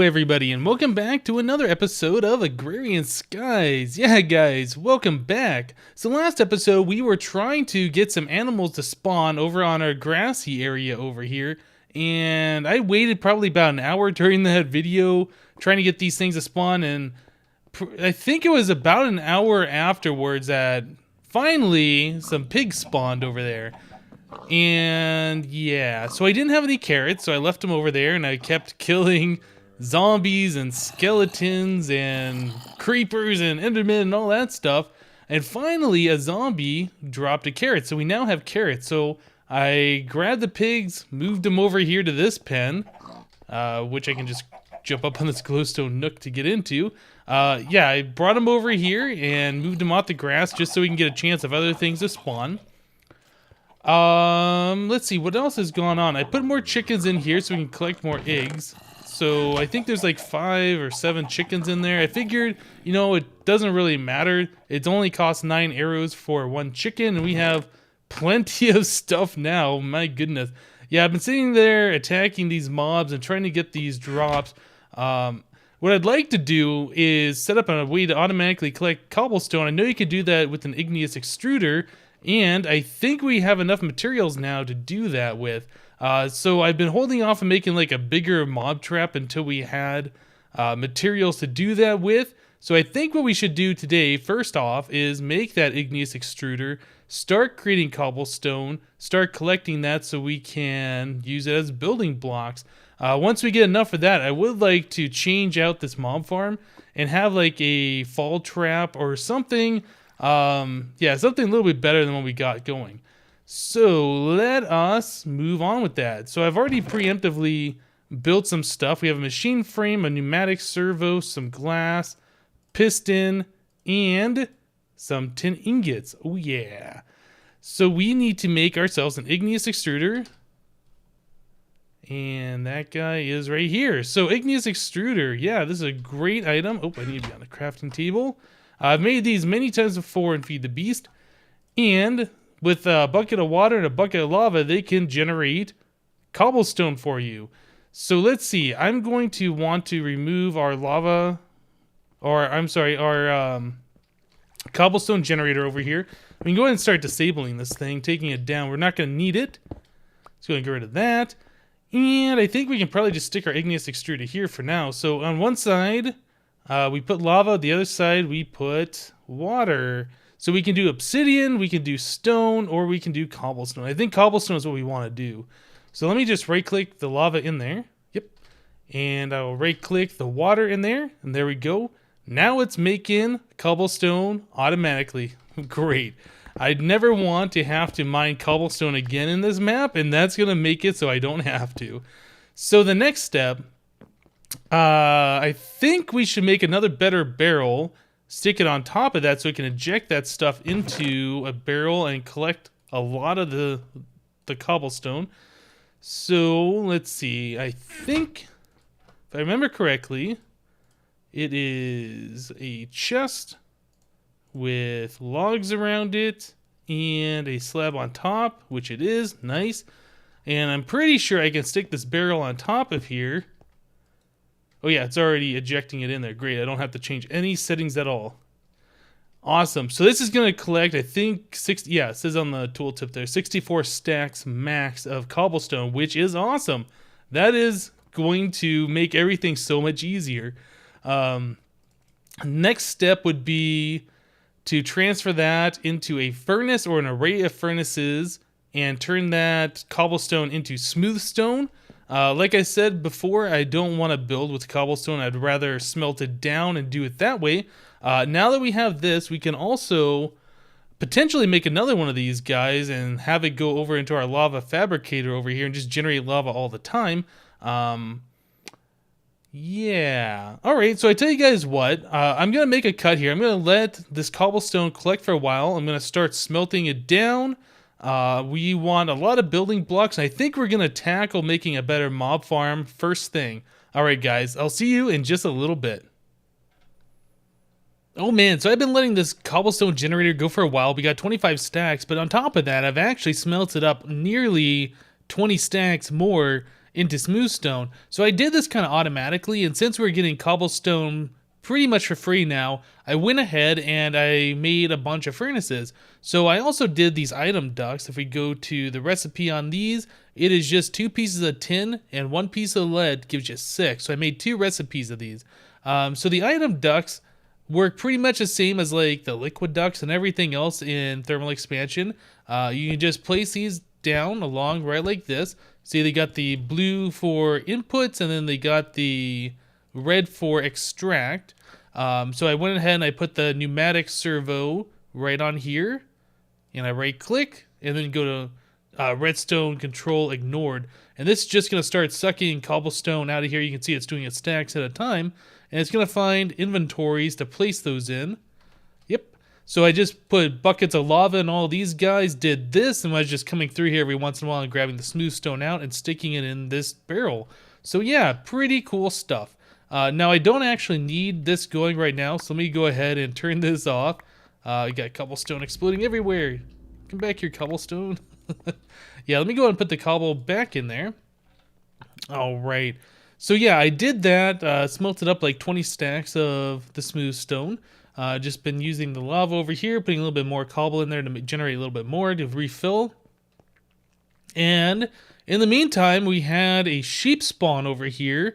everybody, and welcome back to another episode of Agrarian Skies. Yeah, guys, welcome back. So last episode, we were trying to get some animals to spawn over on our grassy area over here, and I waited probably about an hour during that video trying to get these things to spawn, and I think it was about an hour afterwards that finally some pigs spawned over there. And yeah, so I didn't have any carrots, so I left them over there, and I kept killing zombies and skeletons and creepers and endermen and all that stuff. And finally, a zombie dropped a carrot, so we now have carrots. So I grabbed the pigs, moved them over here to this pen, which I can just jump up on this glowstone nook to get into. Yeah, I brought them over here and moved them off the grass just so we can get a chance of other things to spawn. Let's see, what else has gone on? I put more chickens in here so we can collect more eggs. So I think there's like 5 or 7 chickens in there. I figured, you know, it doesn't really matter. It only costs 9 arrows for 1 chicken, and we have plenty of stuff now. My goodness. Yeah, I've been sitting there attacking these mobs and trying to get these drops. What I'd like to do is set up a way to automatically collect cobblestone. I know you could do that with an igneous extruder, and I think we have enough materials now to do that with. So I've been holding off on making like a bigger mob trap until we had materials to do that with. So I think what we should do today, first off, is make that igneous extruder, start creating cobblestone, start collecting that so we can use it as building blocks. Once we get enough of that, I would like to change out this mob farm and have like a fall trap or something. Yeah, something a little bit better than what we got going. So let us move on with that. So I've already preemptively built some stuff. We have a machine frame, a pneumatic servo, some glass, piston, and some tin ingots. Oh yeah. So we need to make ourselves an igneous extruder. And that guy is right here. So igneous extruder, yeah, this is a great item. Oh, I need to be on the crafting table. I've made these many times before in Feed the Beast, and with a bucket of water and a bucket of lava, they can generate cobblestone for you. So let's see, I'm going to want to remove our lava, or I'm sorry, our cobblestone generator over here. We can go ahead and start disabling this thing, taking it down. We're not going to need it. Let's go ahead and get rid of that. And I think we can probably just stick our igneous extruder here for now. So on one side, we put lava, the other side we put water. So we can do obsidian, we can do stone, or we can do cobblestone. I think cobblestone is what we want to do. So let me just right click the lava in there. Yep. And I will right click the water in there, and there we go. Now it's making cobblestone automatically. Great. I'd never want to have to mine cobblestone again in this map, and that's going to make it so I don't have to. So the next step, I think we should make another better barrel, stick it on top of that so it can eject that stuff into a barrel and collect a lot of the cobblestone. So let's see, I think, if I remember correctly, it is a chest with logs around it and a slab on top, which it is, nice. And I'm pretty sure I can stick this barrel on top of here. Oh yeah, it's already ejecting it in there. Great, I don't have to change any settings at all. Awesome, so this is going to collect, I think, 60, yeah, it says on the tooltip there, 64 stacks max of cobblestone, which is awesome. That is going to make everything so much easier. Next step would be to transfer that into a furnace or an array of furnaces and turn that cobblestone into smooth stone. Like I said before, I don't want to build with cobblestone. I'd rather smelt it down and do it that way. Now that we have this, we can also potentially make another one of these guys and have it go over into our lava fabricator over here and just generate lava all the time. Yeah. All right, so I tell you guys what, I'm going to make a cut here. I'm going to let this cobblestone collect for a while. I'm going to start smelting it down. We want a lot of building blocks, and I think we're going to tackle making a better mob farm first thing. All right, guys, I'll see you in just a little bit. Oh man, so I've been letting this cobblestone generator go for a while. We got 25 stacks, but on top of that, I've actually smelted up nearly 20 stacks more, into smooth stone. So I did this kind of automatically, and since we're getting cobblestone pretty much for free now, I went ahead and I made a bunch of furnaces. So I also did these item ducts. If we go to the recipe on these, it is just 2 pieces of tin and 1 piece of lead gives you 6. So I made 2 recipes of these. So the item ducts work pretty much the same as like the liquid ducts and everything else in thermal expansion. You can just place these down along right like this. See, they got the blue for inputs and then they got the red for extract. So I went ahead and I put the pneumatic servo right on here, and I right click and then go to redstone control ignored, and this is just going to start sucking cobblestone out of here. You can see it's doing it stacks at a time, and it's going to find inventories to place those in. Yep. So I just put buckets of lava, and all these guys did this, and I was just coming through here every once in a while and grabbing the smooth stone out and sticking it in this barrel. So yeah, pretty cool stuff. Now I don't actually need this going right now, so let me go ahead and turn this off. You got cobblestone exploding everywhere. Come back here, cobblestone. Yeah, let me go ahead and put the cobble back in there. All right. So yeah, I did that. Smelted up like 20 stacks of the smooth stone. Just been using the lava over here, putting a little bit more cobble in there to generate a little bit more to refill. And in the meantime, we had a sheep spawn over here,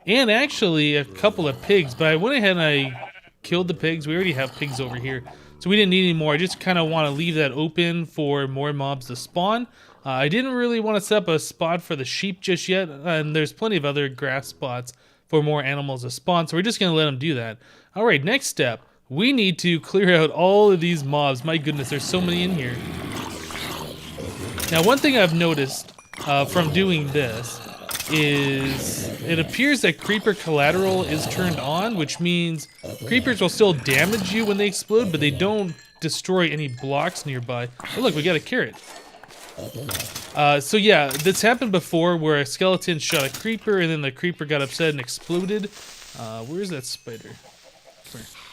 and actually a couple of pigs, but I went ahead and I killed the pigs. We already have pigs over here, so we didn't need any more. I just kind of want to leave that open for more mobs to spawn. I didn't really want to set up a spot for the sheep just yet, and there's plenty of other grass spots for more animals to spawn, so we're just going to let them do that. All right, next step. We need to clear out all of these mobs. My goodness, there's so many in here. Now, one thing I've noticed from doing this is it appears that creeper collateral is turned on, which means creepers will still damage you when they explode, but they don't destroy any blocks nearby. Oh look, we got a carrot. So yeah, this happened before where a skeleton shot a creeper and then the creeper got upset and exploded. Where's that spider?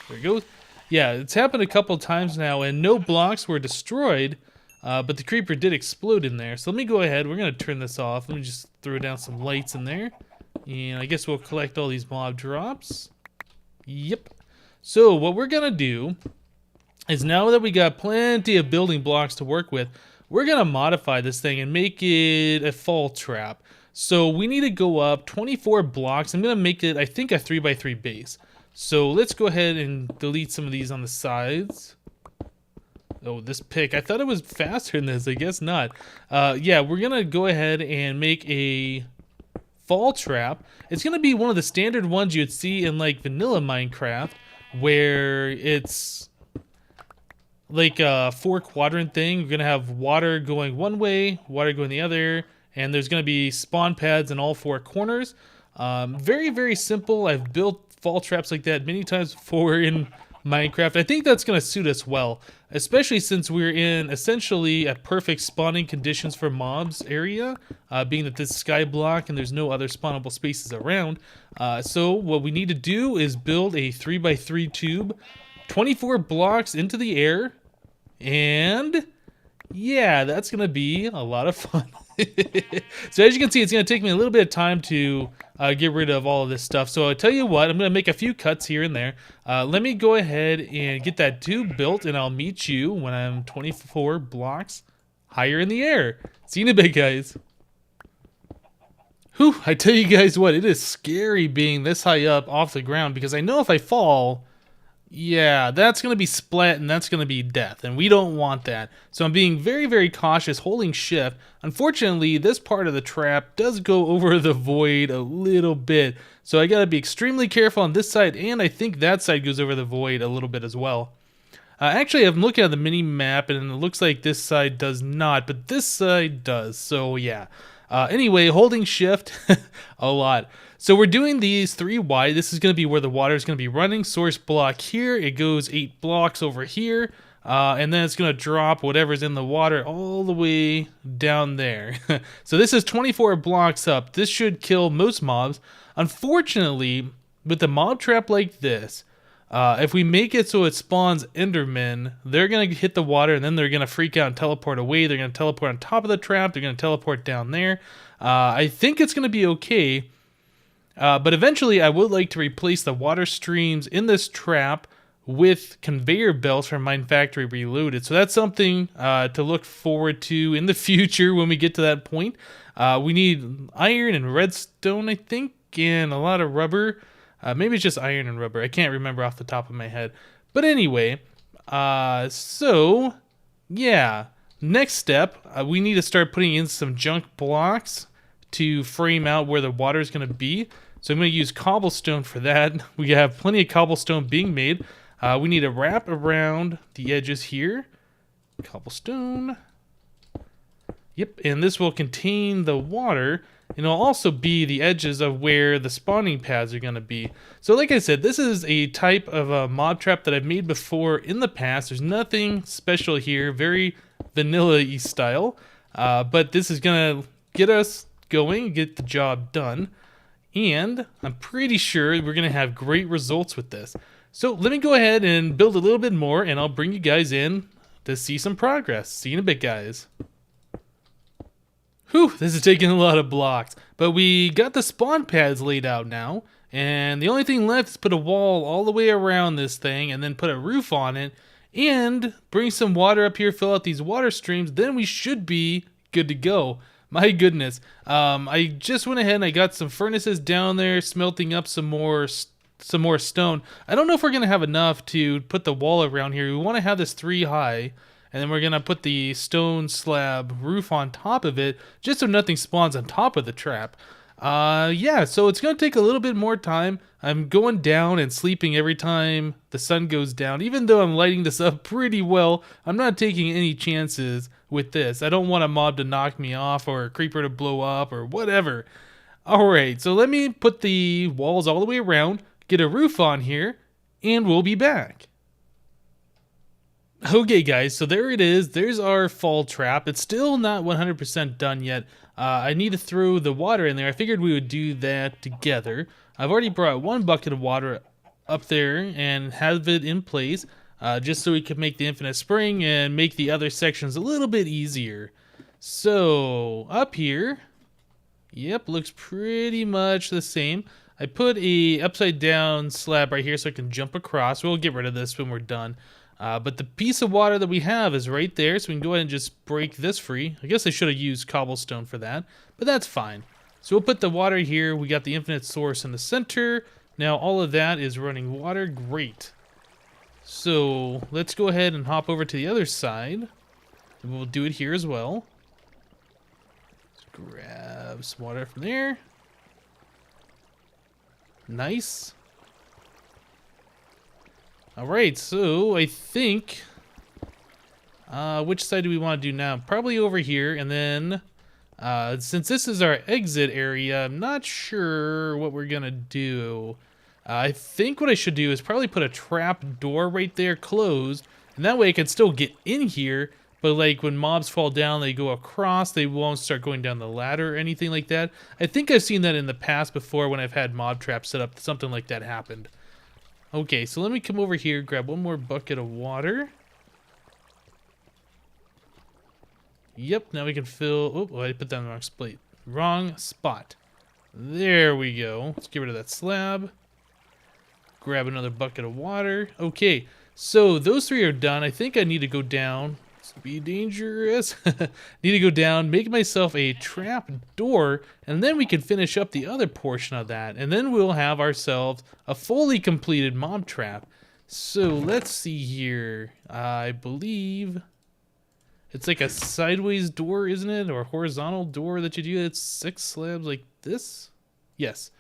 There it goes. Yeah, it's happened a couple times now and no blocks were destroyed. But the creeper did explode in there. So let me go ahead. We're going to turn this off. Let me just throw down some lights in there. And I guess we'll collect all these mob drops. Yep. So what we're going to do is now that we got plenty of building blocks to work with, we're going to modify this thing and make it a fall trap. So we need to go up 24 blocks. I'm going to make it, I think, a 3x3 base. So let's go ahead and delete some of these on the sides. Oh, this pick. I thought it was faster than this. I guess not. Yeah, we're going to go ahead and make a fall trap. It's going to be one of the standard ones you'd see in like vanilla Minecraft, where it's like a 4-quadrant thing. You're going to have water going one way, water going the other, and there's going to be spawn pads in all 4 corners. Very, very simple. I've built fall traps like that many times before in Minecraft. I think that's going to suit us well, especially since we're in essentially at perfect spawning conditions for mobs area, being that this sky block and there's no other spawnable spaces around. So what we need to do is build a 3x3 tube, 24 blocks into the air, and yeah, that's going to be a lot of fun. So as you can see, it's going to take me a little bit of time to get rid of all of this stuff. So I'll tell you what, I'm going to make a few cuts here and there. Let me go ahead and get that tube built, and I'll meet you when I'm 24 blocks higher in the air. See you in a bit, guys. Whew, I tell you guys what, it is scary being this high up off the ground, because I know if I fall, yeah, that's going to be splat and that's going to be death, and we don't want that. So I'm being very, very cautious, holding shift. Unfortunately, this part of the trap does go over the void a little bit, so I got to be extremely careful on this side, and I think that side goes over the void a little bit as well. Actually, I'm looking at the mini map, and it looks like this side does not, but this side does, so yeah. Anyway, holding shift a lot. So we're doing these 3 wide. This is going to be where the water is going to be running. Source block here. It goes 8 blocks over here. And then it's going to drop whatever's in the water all the way down there. So this is 24 blocks up. This should kill most mobs. Unfortunately, with a mob trap like this, If we make it so it spawns Endermen, they're going to hit the water and then they're going to freak out and teleport away. They're going to teleport on top of the trap. They're going to teleport down there. I think it's going to be okay. But eventually I would like to replace the water streams in this trap with conveyor belts from Mine Factory Reloaded. So that's something to look forward to in the future when we get to that point. We need iron and redstone, I think, and a lot of rubber. Maybe it's just iron and rubber. I can't remember off the top of my head. But anyway, so yeah. Next step, we need to start putting in some junk blocks to frame out where the water is going to be. So I'm going to use cobblestone for that. We have plenty of cobblestone being made. We need to wrap around the edges here. Cobblestone. Yep, and this will contain the water, and it'll also be the edges of where the spawning pads are going to be. So like I said, this is a type of a mob trap that I've made before in the past. There's nothing special here, very vanilla-y style, but this is going to get us going, get the job done, and I'm pretty sure we're going to have great results with this. So let me go ahead and build a little bit more, and I'll bring you guys in to see some progress. See you in a bit, guys. Whew, this is taking a lot of blocks, but we got the spawn pads laid out now, and the only thing left is put a wall all the way around this thing and then put a roof on it and bring some water up here, fill out these water streams, then we should be good to go. My goodness. I just went ahead and I got some furnaces down there, smelting up some more stone. I don't know if we're going to have enough to put the wall around here. We want to have this 3 high. And then we're going to put the stone slab roof on top of it, just so nothing spawns on top of the trap. Yeah, so it's going to take a little bit more time. I'm going down and sleeping every time the sun goes down. Even though I'm lighting this up pretty well, I'm not taking any chances with this. I don't want a mob to knock me off or a creeper to blow up or whatever. Alright, so let me put the walls all the way around, get a roof on here, and we'll be back. Okay guys, so there it is. There's our fall trap. It's still not 100% done yet. I need to throw the water in there. I figured we would do that together. I've already brought 1 bucket of water up there and have it in place just so we can make the infinite spring and make the other sections a little bit easier. So up here, yep, looks pretty much the same. I put a upside down slab right here so I can jump across. We'll get rid of this when we're done. But the piece of water that we have is right there, so we can go ahead and just break this free. I guess I should have used cobblestone for that, but that's fine. So we'll put the water here. We got the infinite source in the center. Now all of that is running water. Great. So let's go ahead and hop over to the other side. We'll do it here as well. Let's grab some water from there. Nice. Alright, so I think, which side do we want to do now? Probably over here, and then, since this is our exit area, I'm not sure what we're gonna do. I think what I should do is probably put a trap door right there closed, and that way I can still get in here, but like when mobs fall down, they go across, they won't start going down the ladder or anything like that. I think I've seen that in the past before when I've had mob traps set up, something like that happened. Okay, so let me come over here, grab 1 more bucket of water. Yep, now we can fill... Oh, I put that in the wrong plate. Wrong spot. There we go. Let's get rid of that slab. Grab another bucket of water. Okay, so those 3 are done. I think I need to go down. Be dangerous. Need to go down, make myself a trap door, and then we can finish up the other portion of that, and then we'll have ourselves a fully completed mob trap. So let's see here. I believe it's like a sideways door, isn't it, or a horizontal door that you do. It's 6 slabs like this. Yes.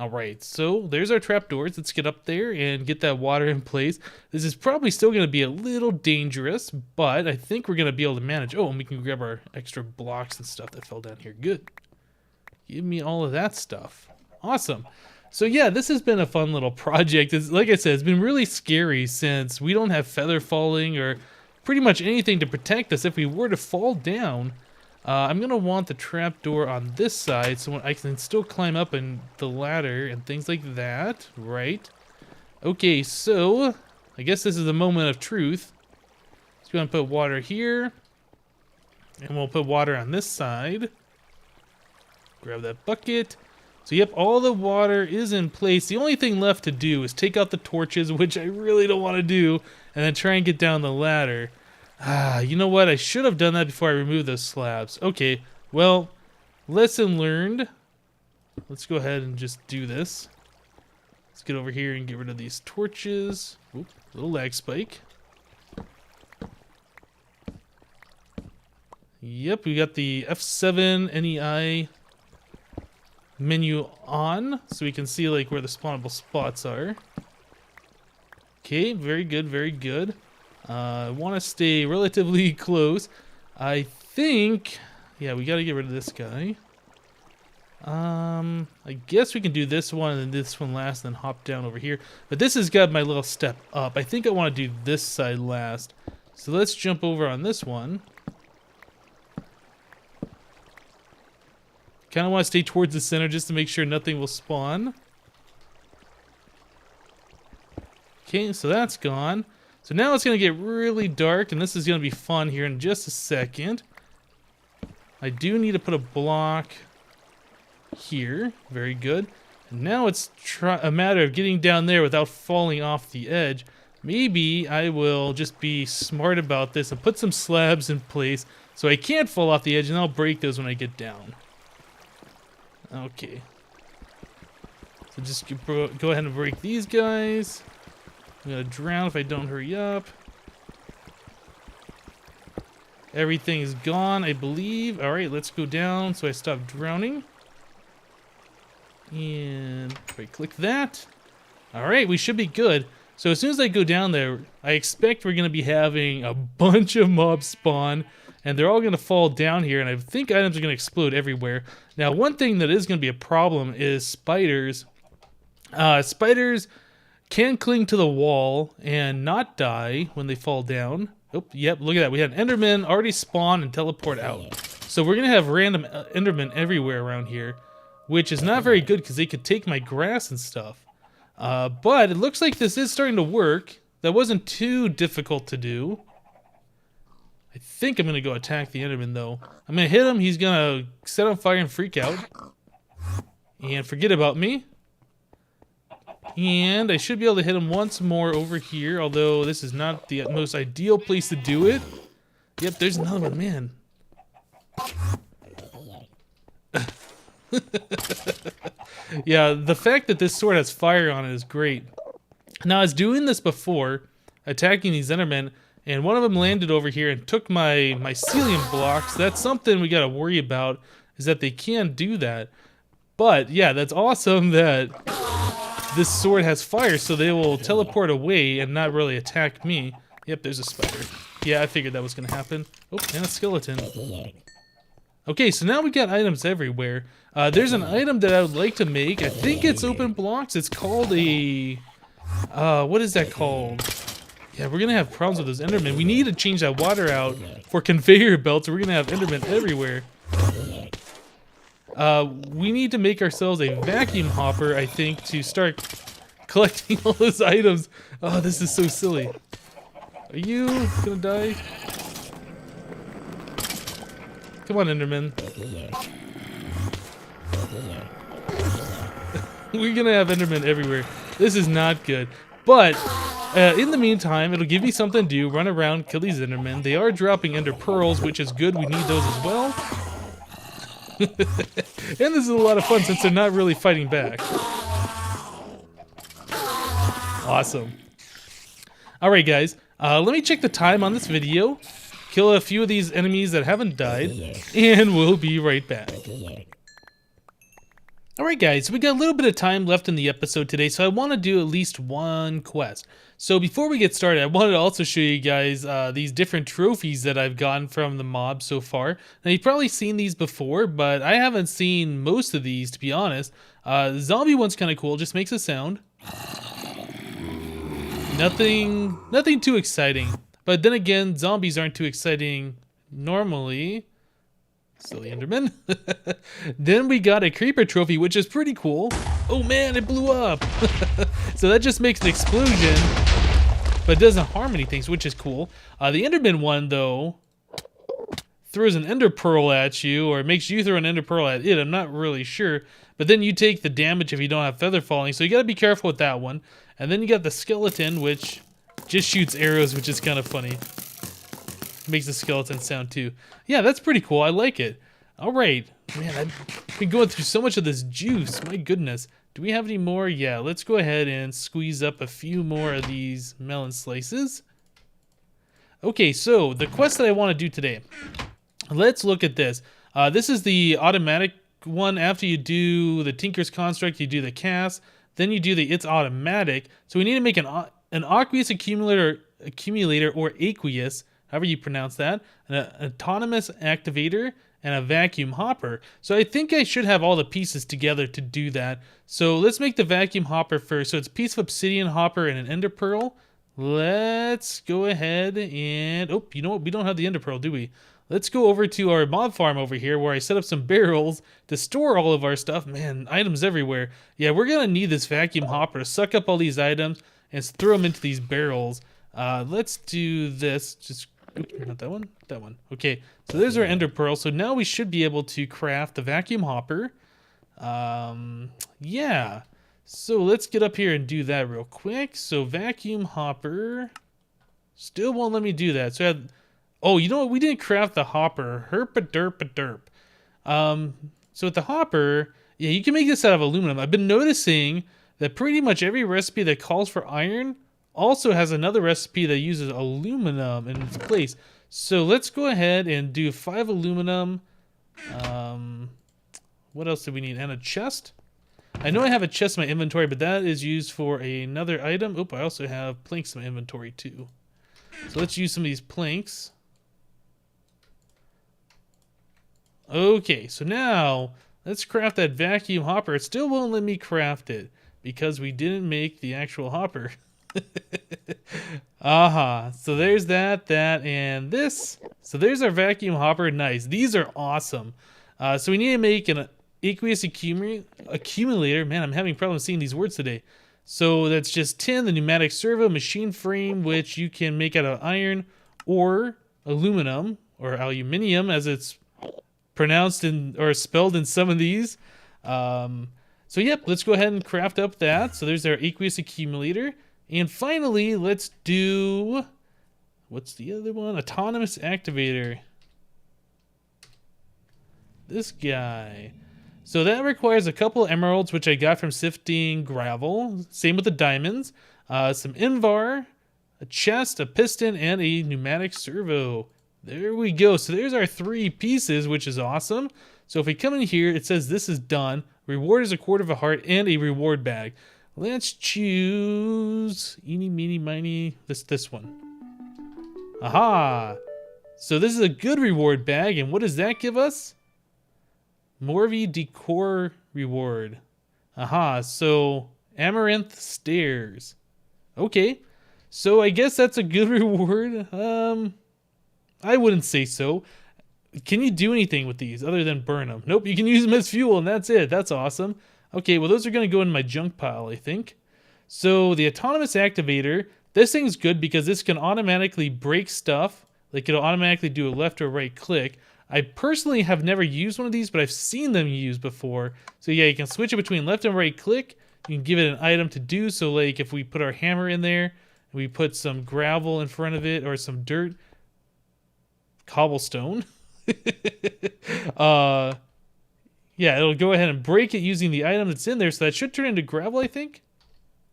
Alright, so there's our trapdoors. Let's get up there and get that water in place. This is probably still going to be a little dangerous, but I think we're going to be able to manage. Oh, and we can grab our extra blocks and stuff that fell down here. Good. Give me all of that stuff. Awesome. So yeah, this has been a fun little project. Like I said, it's been really scary since we don't have feather falling or pretty much anything to protect us if we were to fall down. I'm going to want the trapdoor on this side so I can still climb up in the ladder and things like that, right? Okay, so I guess this is the moment of truth. So we're gonna put water here, and we'll put water on this side. Grab that bucket. So yep, all the water is in place. The only thing left to do is take out the torches, which I really don't want to do, and then try and get down the ladder. You know what? I should have done that before I removed those slabs. Okay, well, lesson learned. Let's go ahead and just do this. Let's get over here and get rid of these torches. Oop, little lag spike. Yep, we got the F7 NEI menu on, so we can see like where the spawnable spots are. Okay, very good, very good. I want to stay relatively close. I think, yeah, we got to get rid of this guy. I guess we can do this one and this one last, and then hop down over here. But this has got my little step up. I think I want to do this side last. So let's jump over on this one. Kind of want to stay towards the center just to make sure nothing will spawn. Okay, so that's gone. So now it's going to get really dark, and this is going to be fun here in just a second. I do need to put a block here. Very good. And now it's a matter of getting down there without falling off the edge. Maybe I will just be smart about this and put some slabs in place so I can't fall off the edge, and I'll break those when I get down. Okay. So just go ahead and break these guys. I'm gonna drown if I don't hurry up. Everything is gone, I believe. Alright, let's go down so I stop drowning. And if I click that. Alright, we should be good. So as soon as I go down there, I expect we're gonna be having a bunch of mobs spawn. And they're all going to fall down here, and I think items are going to explode everywhere. Now, one thing that is going to be a problem is spiders. Spiders can cling to the wall and not die when they fall down. Oh, yep, look at that. We had Enderman already spawn and teleport out. So we're going to have random Endermen everywhere around here, which is not very good because they could take my grass and stuff. But it looks like this is starting to work. That wasn't too difficult to do. I think I'm going to go attack the Enderman, though. I'm going to hit him. He's going to set on fire and freak out. And forget about me. And I should be able to hit him once more over here, although this is not the most ideal place to do it. Yep, there's another one, man. Yeah, the fact that this sword has fire on it is great. Now, I was doing this before, attacking these Endermen, and one of them landed over here and took my mycelium blocks. That's something we gotta worry about, is that they can do that. But yeah, that's awesome that this sword has fire, so they will teleport away and not really attack me. Yep, there's a spider. Yeah, I figured that was gonna happen. Oh, and a skeleton. Okay, so now we got items everywhere. There's an item that I would like to make. I think it's open blocks. It's called a... what is that called? Yeah, we're gonna have problems with those Endermen. We need to change that water out for conveyor belts, or we're gonna have Endermen everywhere. We need to make ourselves a vacuum hopper, I think, to start collecting all those items. Oh, this is so silly. Are you gonna die? Come on, Enderman. We're gonna have Endermen everywhere. This is not good. But in the meantime, it'll give me something to do. Run around, kill these Endermen. They are dropping Ender Pearls, which is good. We need those as well. And this is a lot of fun since they're not really fighting back. Awesome. Alright guys, let me check the time on this video. Kill a few of these enemies that haven't died. And we'll be right back. Alright guys, so we got a little bit of time left in the episode today, so I want to do at least one quest. So before we get started, I wanted to also show you guys these different trophies that I've gotten from the mob so far. Now you've probably seen these before, but I haven't seen most of these, to be honest. The zombie one's kind of cool, just makes a sound. Nothing too exciting. But then again, zombies aren't too exciting normally. Silly Enderman. Then we got a creeper trophy, which is pretty cool. Oh man, it blew up. So that just makes an explosion, but doesn't harm anything, which is cool. The Enderman one, though, throws an ender pearl at you, or makes you throw an ender pearl at it. I'm not really sure. But then you take the damage if you don't have feather falling, so you gotta be careful with that one. And then you got the skeleton, which just shoots arrows, which is kind of funny. Makes the skeleton sound too. Yeah, that's pretty cool. I like it. All right. Man, I've been going through so much of this juice. My goodness. Do we have any more? Yeah, let's go ahead and squeeze up a few more of these melon slices. Okay, so the quest that I want to do today. Let's look at this. This is the automatic one. After you do the Tinker's Construct, you do the cast, then you do the It's Automatic. So we need to make an aqueous accumulator or aqueous, however you pronounce that, an autonomous activator, and a vacuum hopper. So I think I should have all the pieces together to do that. So let's make the vacuum hopper first. So it's a piece of obsidian hopper and an ender pearl. Let's go ahead and... Oh, you know what? We don't have the ender pearl, do we? Let's go over to our mob farm over here where I set up some barrels to store all of our stuff. Man, items everywhere. Yeah, we're going to need this vacuum hopper to suck up all these items and throw them into these barrels. Let's do this. Just... Oops, not that one. That one. Okay, so there's our ender pearl. So now we should be able to craft the vacuum hopper. Yeah. So let's get up here and do that real quick. So vacuum hopper still won't let me do that. So I had... Oh, you know what? We didn't craft the hopper. Herp-a-derp-a-derp. So with the hopper, yeah, you can make this out of aluminum. I've been noticing that pretty much every recipe that calls for iron also has another recipe that uses aluminum in its place. So let's go ahead and do 5 aluminum. What else do we need? And a chest. I know I have a chest in my inventory, but that is used for another item. Oop, I also have planks in my inventory too. So let's use some of these planks. Okay, so now let's craft that vacuum hopper. It still won't let me craft it because we didn't make the actual hopper. So there's that, and this. So there's our vacuum hopper. Nice. These are awesome. So we need to make an aqueous accumulator. Man, I'm having problems seeing these words today. So that's just tin, the pneumatic servo, machine frame, which you can make out of iron or aluminum or aluminium as it's pronounced in or spelled in some of these. So yep, let's go ahead and craft up that. So there's our aqueous accumulator. And finally, let's do, what's the other one? Autonomous activator. This guy. So that requires a couple emeralds, which I got from sifting gravel. Same with the diamonds. Some invar, a chest, a piston, and a pneumatic servo. There we go. So there's our 3 pieces, which is awesome. So if we come in here, it says this is done. Reward is a quarter of a heart and a reward bag. Let's choose eeny, meeny, miny, this one. Aha! So this is a good reward bag, and what does that give us? Morvi decor reward. Aha, so amaranth stairs. Okay, so I guess that's a good reward. I wouldn't say so. Can you do anything with these other than burn them? Nope, you can use them as fuel, and that's it. That's awesome. Okay, well, those are going to go in my junk pile, I think. So the autonomous activator, this thing's good because this can automatically break stuff. Like, it'll automatically do a left or right click. I personally have never used one of these, but I've seen them used before. So yeah, you can switch it between left and right click. You can give it an item to do. So like if we put our hammer in there, and we put some gravel in front of it or some dirt, cobblestone. Yeah, it'll go ahead and break it using the item that's in there. So that should turn into gravel, I think.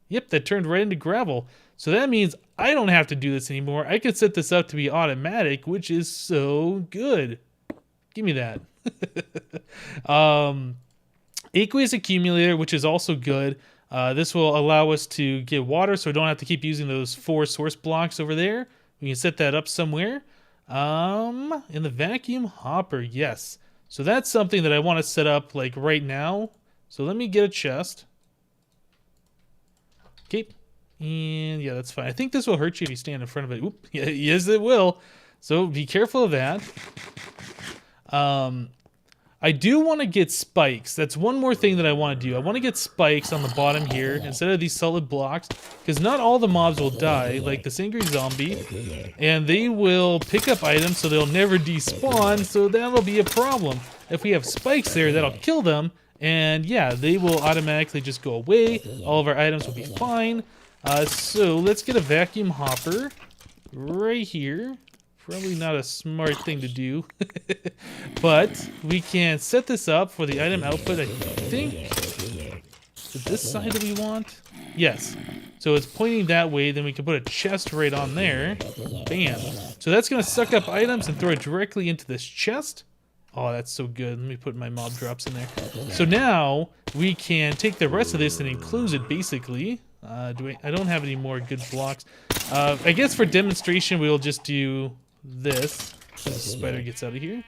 Yep, that turned right into gravel. So that means I don't have to do this anymore. I can set this up to be automatic, which is so good. Give me that. Aqueous accumulator, which is also good. This will allow us to get water, so we don't have to keep using those 4 source blocks over there. We can set that up somewhere. In the vacuum hopper, yes. So that's something that I want to set up like right now. So let me get a chest. Okay. And yeah, that's fine. I think this will hurt you if you stand in front of it. Oop. Yeah, yes, it will. So be careful of that. I do want to get spikes. That's one more thing that I want to do. I want to get spikes on the bottom here instead of these solid blocks, because not all the mobs will die, like this angry zombie, and they will pick up items so they'll never despawn, so that'll be a problem. If we have spikes there, that'll kill them, and yeah, they will automatically just go away. All of our items will be fine. So let's get a vacuum hopper right here. Probably not a smart thing to do, but we can set this up for the item output. I think, is it this side that we want? Yes. So it's pointing that way, then we can put a chest right on there. Bam. So that's going to suck up items and throw it directly into this chest. Oh, that's so good. Let me put my mob drops in there. So now we can take the rest of this and enclose it basically. I don't have any more good blocks. I guess for demonstration, we'll just do this. So the spider gets out of here.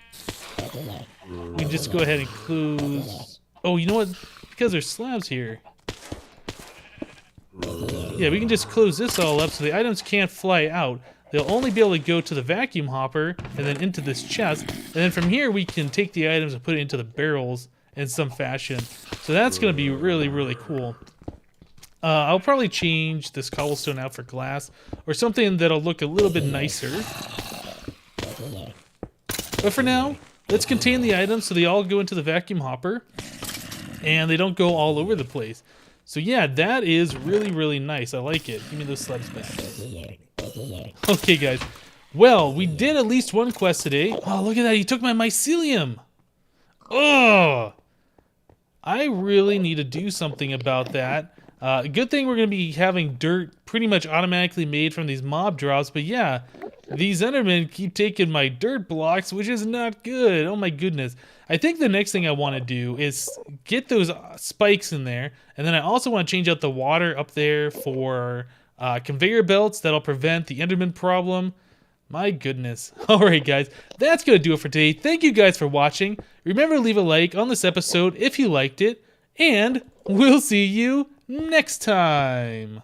We can just go ahead and close. Oh, you know what? Because there's slabs here. Yeah, we can just close this all up so the items can't fly out. They'll only be able to go to the vacuum hopper and then into this chest. And then from here, we can take the items and put it into the barrels in some fashion. So that's going to be really, really cool. I'll probably change this cobblestone out for glass or something that'll look a little bit nicer. But for now, let's contain the items so they all go into the vacuum hopper and they don't go all over the place. So yeah, that is really, really nice. I like it. Give me those slabs back. Okay, guys. Well, we did at least one quest today. Oh, look at that. He took my mycelium. Oh, I really need to do something about that. Good thing we're going to be having dirt pretty much automatically made from these mob drops. But yeah, these Endermen keep taking my dirt blocks, which is not good. Oh my goodness. I think the next thing I want to do is get those spikes in there. And then I also want to change out the water up there for conveyor belts that'll prevent the Enderman problem. My goodness. Alright guys, that's going to do it for today. Thank you guys for watching. Remember to leave a like on this episode if you liked it. And we'll see you next time.